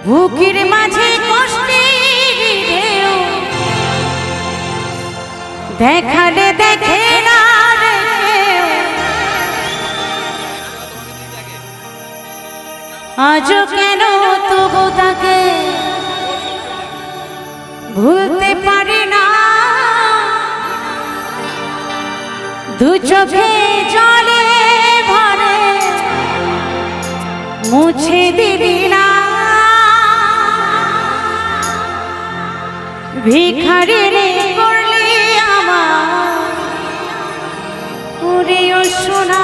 বুকের মাঝে কষ্টের ঢেউ দেখালে দেখে না রে কেউ। আজও কেন তবু তাকে ভুলতে পারি না, দু চোখে জলে ভরে মুছে দিলি না। ভিখারিনী করলি আমার ওরে সোনা,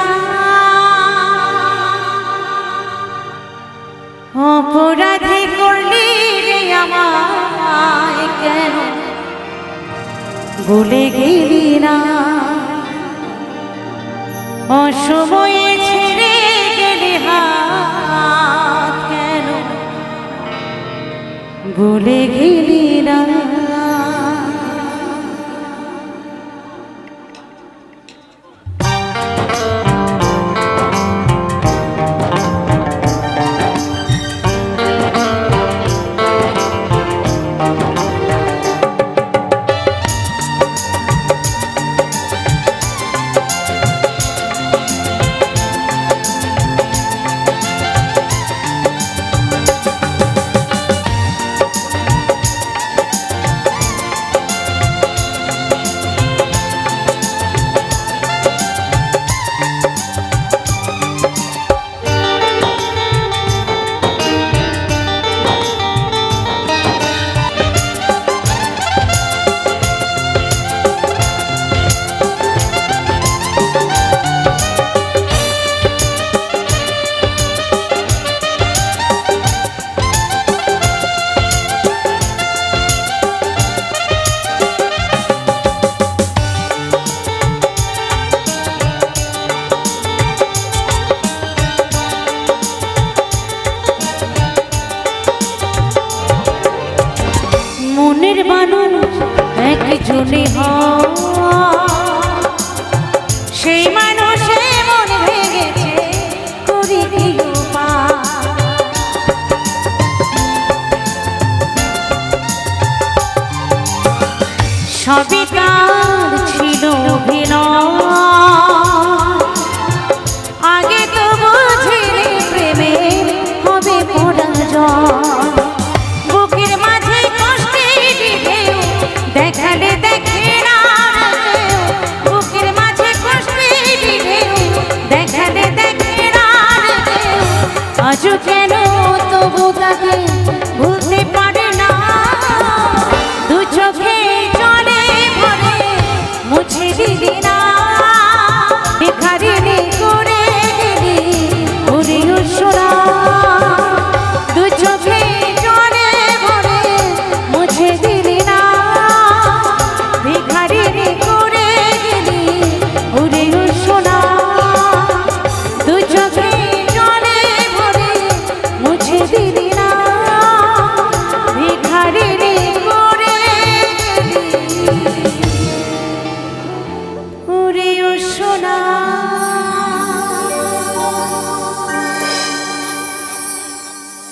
অপরাধী করলি রে আমায় কেন ভুলে গেলি না। অসময়ে ছেড়ে গেলি হাত কেন ভুলে গেলি না। মনের মানুষ একজনে সেই মানুষে মন ভেঙেছে করি সবই